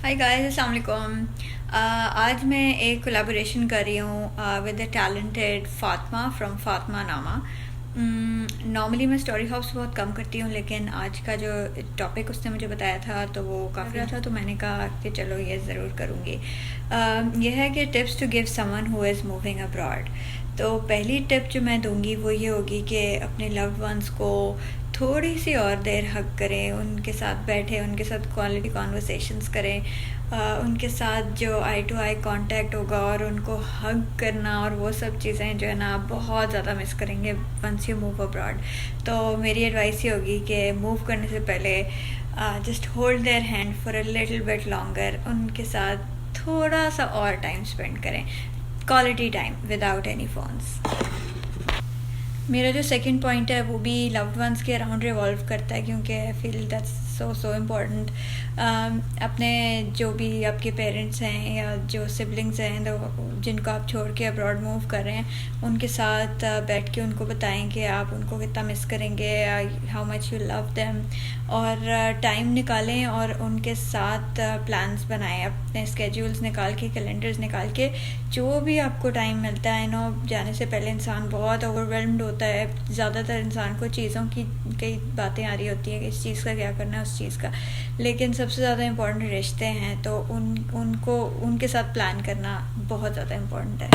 High guys, السلام علیکم. آج میں ایک کولیبوریشن کر رہی ہوں with a talented Fatima from Fatima نامہ. نارملی میں اسٹوری ہاؤس بہت کم کرتی ہوں، لیکن آج کا جو ٹاپک اس نے مجھے بتایا تھا تو وہ کافی تھا، تو میں نے کہا کہ چلو یہ ضرور کروں گی. یہ ہے کہ tips to give someone who is moving abroad. تو پہلی ٹپ جو میں دوں گی وہ یہ ہوگی کہ اپنے لوڈ ونس کو تھوڑی سی اور دیر ہگ کریں، ان کے ساتھ بیٹھیں، ان کے ساتھ کوالٹی کانورسیشنز کریں، ان کے ساتھ جو آئی ٹو آئی کانٹیکٹ ہوگا اور ان کو ہگ کرنا اور وہ سب چیزیں جو ہے نا آپ بہت زیادہ مس کریں گے ونس یو موو ابراڈ. تو میری ایڈوائس یہ ہوگی کہ موو کرنے سے پہلے just hold their hand for a little bit longer, ان کے ساتھ تھوڑا سا اور ٹائم اسپینڈ کریں، quality time without any phones. میرا جو سیکنڈ پوائنٹ ہے وہ بھی لوڈ ونس کے اراؤنڈ ریوالو کرتا ہے، کیونکہ آئی فیل دیٹس سو امپورٹنٹ. اپنے جو بھی آپ کے پیرنٹس ہیں یا جو سبلنگس ہیں جن کو آپ چھوڑ کے ابراڈ موو کر رہے ہیں، ان کے ساتھ بیٹھ کے ان کو بتائیں کہ آپ ان کو کتنا مس کریں گے، how much you love them, اور ٹائم نکالیں اور ان کے ساتھ پلانس بنائیں، اپنے اسکیجولز نکال کے، کیلنڈرز نکال کے، جو بھی آپ کو ٹائم ملتا ہے نا. جانے سے پہلے انسان بہت اوور ویلمڈ ہوتا ہے، زیادہ تر انسان کو چیزوں کی کئی باتیں آ رہی ہوتی ہیں کہ اس چیز کا کیا کرنا ہے، اس چیز کا، لیکن سب سے زیادہ امپورٹنٹ رشتے ہیں، تو ان کے ساتھ پلان کرنا بہت زیادہ امپورٹنٹ ہے.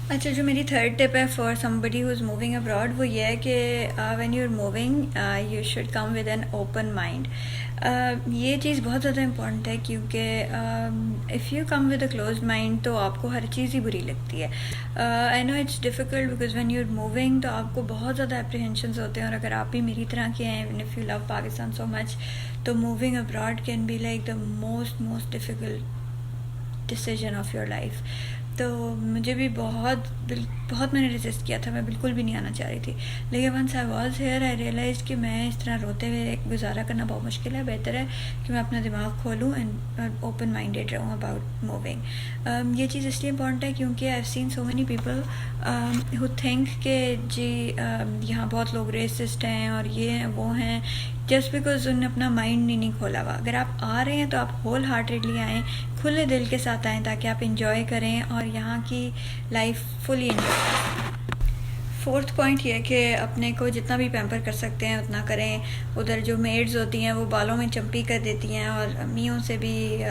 اچھا، جو میری تھرڈ ٹپ ہے for somebody who is moving abroad, وہ یہ ہے کہ when you are moving you should come with an open mind. یہ چیز بہت زیادہ امپورٹنٹ ہے، کیونکہ if you come with a closed mind تو آپ کو ہر چیز ہی بری لگتی ہے. I know it's difficult because when you are moving تو آپ کو بہت زیادہ اپریہینشنز ہوتے ہیں، اور اگر آپ بھی میری طرح کے ہیں، even if you love Pakistan so much, تو moving abroad can be like the most difficult decision of your life. تو مجھے بھی بہت میں نے ریزسٹ کیا تھا، میں بالکل بھی نہیں آنا چاہ رہی تھی، لیکن once I was here I realize کہ میں اس طرح روتے ہوئے گزارا کرنا بہت مشکل ہے. بہتر ہے کہ میں اپنا دماغ کھولوں اینڈ اوپن مائنڈیڈ رہوں اباؤٹ موونگ. یہ چیز اس لیے امپورٹنٹ ہے کیونکہ I have seen so many people who think کہ جی یہاں بہت لوگ ریسسٹ ہیں اور یہ ہیں وہ ہیں، جسٹ بیکاز انہوں نے اپنا مائنڈ نہیں کھولا ہوا. اگر آپ آ رہے ہیں تو آپ ہول ہارٹیڈلی آئیں، کھلے دل کے ساتھ آئیں، تاکہ آپ انجوائے کریں اور یہاں کی لائف فلی انجوائے کریں. فورتھ پوائنٹ یہ کہ اپنے کو جتنا بھی پیمپر کر سکتے ہیں اتنا کریں. ادھر جو میڈز ہوتی ہیں وہ بالوں میں چمپی کر دیتی ہیں، اور امیوں سے بھی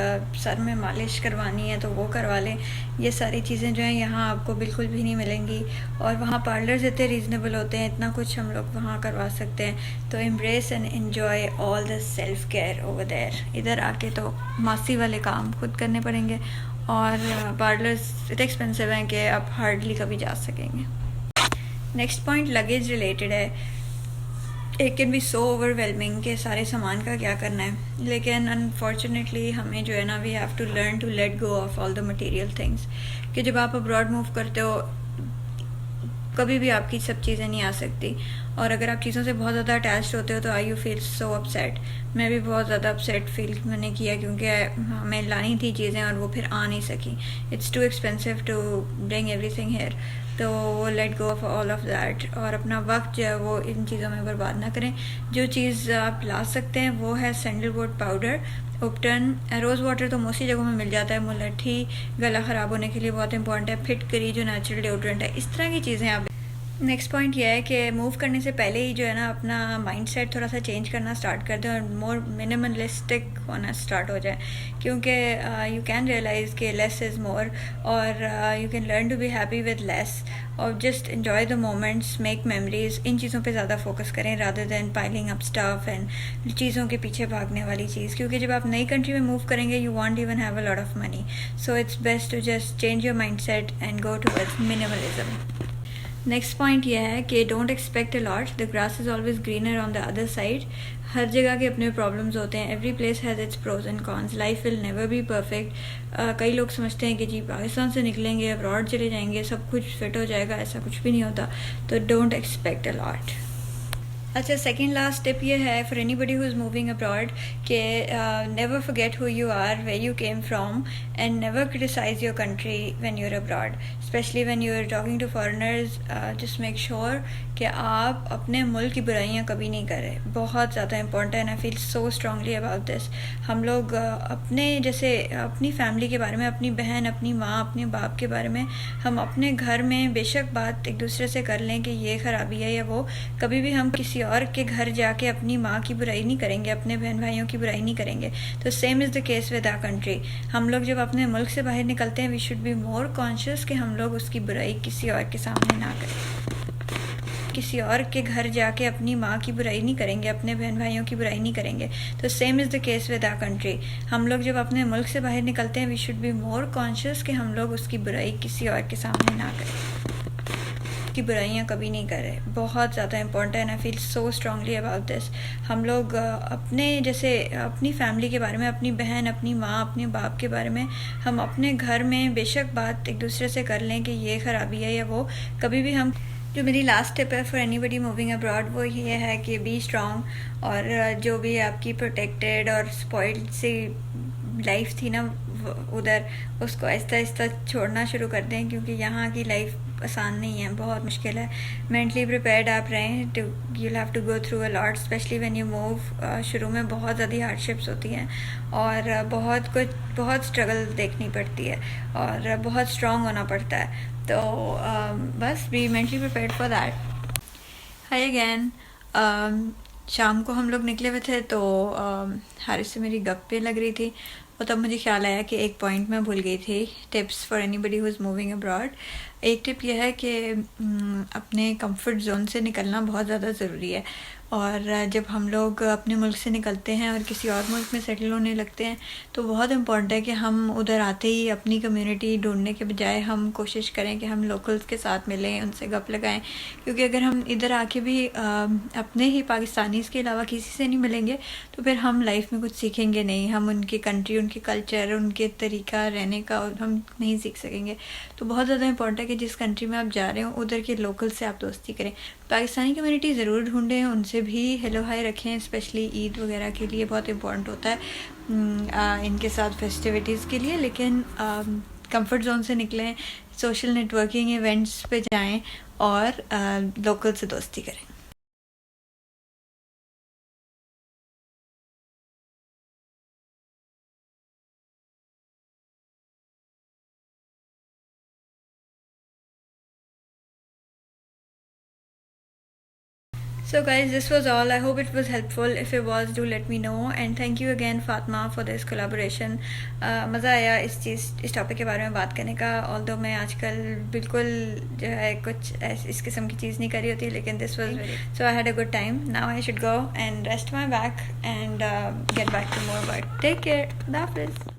سر میں مالش کروانی ہے تو وہ کروا لیں. یہ ساری چیزیں جو ہیں یہاں آپ کو بالکل بھی نہیں ملیں گی، اور وہاں پارلرز اتنے ریزنیبل ہوتے ہیں، اتنا کچھ ہم لوگ وہاں کروا سکتے ہیں. تو embrace and enjoy all the self care over there. ادھر آ کے تو ماسی والے کام خود کرنے پڑیں گے، اور پارلرز اتنے ایکسپینسو ہیں کہ آپ ہارڈلی کبھی جا سکیں گے. نیکسٹ پوائنٹ لگیج ریلیٹڈ ہے. It can be so overwhelming کہ سارے سامان کا کیا کرنا ہے، لیکن انفارچونیٹلی ہمیں جو ہے نا we have to learn to let go of all the material things. کہ جب آپ ابراڈ موو کرتے ہو کبھی بھی آپ کی سب چیزیں نہیں آ سکتی، اور اگر آپ چیزوں سے بہت زیادہ اٹیچڈ ہوتے ہو تو آئی یو فیل سو اپسیٹ. میں بھی بہت زیادہ اپسیٹ فیل میں نے کیا، کیونکہ ہمیں لانی تھی چیزیں اور وہ پھر آ نہیں سکی. It's too expensive to bring everything here. تو let go of all of that, اور اپنا وقت جو ہے وہ ان چیزوں میں برباد نہ کریں. جو چیز آپ لا سکتے ہیں وہ ہے سینڈل ووڈ پاؤڈر، اپٹن. روز واٹر تو موسٹلی جگہوں میں مل جاتا ہے. ملٹھی گلا خراب ہونے کے لیے بہت امپورٹنٹ ہے. پھٹکری جو نیچرل ڈیوڈرنٹ ہے. اس طرح کی چیزیں آپ. نیکسٹ پوائنٹ یہ ہے کہ موو کرنے سے پہلے ہی جو ہے نا اپنا مائنڈ سیٹ تھوڑا سا چینج کرنا اسٹارٹ کر دیں، اور مور منیملسٹک ہونا اسٹارٹ ہو جائے، کیونکہ یو کین ریئلائز کہ لیس از مور، اور you can learn to be happy with less, اور just enjoy the moments, make memories. ان چیزوں پہ زیادہ فوکس کریں rather than piling up stuff and چیزوں کے پیچھے بھاگنے والی چیز. کیونکہ جب آپ نئی کنٹری میں موو کریں گے you won't even have a lot of money, so it's best to just change your mindset and go towards minimalism. Next point یہ ہے کہ don't expect a lot, the grass is always greener on the other side. ہر جگہ کے اپنے problems ہوتے ہیں. Every place has its pros and cons. Life will never be perfect. کئی لوگ سمجھتے ہیں کہ جی پاکستان سے نکلیں گے، ابراڈ چلے جائیں گے، سب کچھ فٹ ہو جائے گا. ایسا کچھ بھی نہیں ہوتا. تو ڈونٹ ایکسپیکٹ اے لاٹ. اچھا، سیکنڈ لاسٹ ٹپ یہ ہے for anybody who is moving abroad کہ never forget who you are, where you came from, and never criticize your country when you're abroad, especially when you're talking to foreigners. Just make sure کہ آپ اپنے ملک کی برائیاں کبھی نہیں کریں. بہت زیادہ امپورٹنٹ ہے. I feel so strongly about this. ہم لوگ اپنے جیسے اپنی فیملی کے بارے میں، اپنی بہن، اپنی ماں، اپنے باپ کے بارے میں ہم اپنے گھر میں بے شک بات ایک دوسرے سے کر لیں کہ یہ خرابی ہے یا وہ، کبھی بھی ہم کسی اور کے گھر جا کے اپنی ماں کی برائی نہیں کریں گے، اپنے بہن بھائیوں کی برائی نہیں کریں گے. تو same is the case with our country. ہم لوگ جب اپنے ملک سے باہر نکلتے ہیں we should be more conscious کہ ہم لوگ اس کی برائی کسی اور کے سامنے نہ کریں. کسی اور کے گھر جا کے اپنی ماں کی برائی نہیں کریں گے، اپنے بہن بھائیوں کی برائی نہیں کریں گے. تو same is the case with our country. ہم لوگ جب اپنے ملک سے باہر نکلتے ہیں we should be more conscious کہ ہم لوگ اس کی برائی کسی اور کے سامنے نہ کریں، کی برائیاں کبھی نہیں کریں. بہت زیادہ امپورٹنٹ ہے. I feel so strongly about this. ہم لوگ اپنے جیسے اپنی فیملی کے بارے میں، اپنی بہن، اپنی ماں، اپنے باپ کے بارے میں ہم اپنے گھر میں بے شک بات ایک دوسرے سے کر لیں کہ یہ خرابی ہے یا وہ، کبھی بھی ہم. جو میری لاسٹ ٹپ ہے for anybody moving abroad وہ یہ ہے کہ بی اسٹرانگ، اور جو بھی آپ کی پروٹیکٹیڈ اور اسپوائلڈ سی لائف تھی نا ادھر، اس کو آہستہ آہستہ چھوڑنا شروع کر دیں، کیونکہ یہاں کی لائف آسان نہیں ہے، بہت مشکل ہے. مینٹلی پریپیئرڈ آپ رہیں. You have to go through a lot especially when you move. شروع میں بہت زیادہ ہارڈ شپس ہوتی ہیں اور بہت اسٹرگل دیکھنی پڑتی ہے اور بہت اسٹرانگ ہونا پڑتا ہے. تو بس be mentally prepared for that. Hi again. شام کو ہم لوگ نکلے ہوئے تھے تو حارث سے میری گپ پہ لگ رہی تھی، اور تب مجھے خیال آیا کہ ایک پوائنٹ میں بھول گئی تھی. Tips for anybody who is moving abroad. ایک ٹپ یہ ہے کہ اپنے کمفرٹ زون سے نکلنا بہت زیادہ ضروری ہے. اور جب ہم لوگ اپنے ملک سے نکلتے ہیں اور کسی اور ملک میں سیٹل ہونے لگتے ہیں تو بہت امپورٹنٹ ہے کہ ہم ادھر آتے ہی اپنی کمیونٹی ڈھونڈنے کے بجائے ہم کوشش کریں کہ ہم لوکلز کے ساتھ ملیں، ان سے گپ لگائیں. کیونکہ اگر ہم ادھر آ کے بھی اپنے ہی پاکستانیز کے علاوہ کسی سے نہیں ملیں گے تو پھر ہم لائف میں کچھ سیکھیں گے نہیں. ہم ان کی کنٹری، ان کے کلچر، ان کے طریقہ رہنے کا ہم نہیں سیکھ سکیں گے. تو بہت زیادہ امپورٹنٹ ہے کہ جس کنٹری میں آپ جا رہے ہوں ادھر کے لوکل سے آپ دوستی کریں. پاکستانی کمیونٹی ضرور ڈھونڈیں، ان سے بھی ہیلو ہائی رکھیں، اسپیشلی عید وغیرہ کے لیے بہت امپورٹنٹ ہوتا ہے ان کے ساتھ فیسٹیوٹیز کے لیے. لیکن کمفرٹ زون سے نکلیں، سوشل نیٹ ورکنگ ایونٹس پہ جائیں اور لوکل سے دوستی کریں. So guys, this was all. I hope it was helpful. If it was, do let me know. And thank you again Fatma for this collaboration. مزہ آیا اس ٹاپک کے بارے میں بات کرنے کا. although میں آج کل بالکل جو ہے کچھ اس قسم کی چیز نہیں کر رہی ہوتی، لیکن this was so I had a good time. Now I should go and rest my back and get back to more work. Take care. خدا حافظ.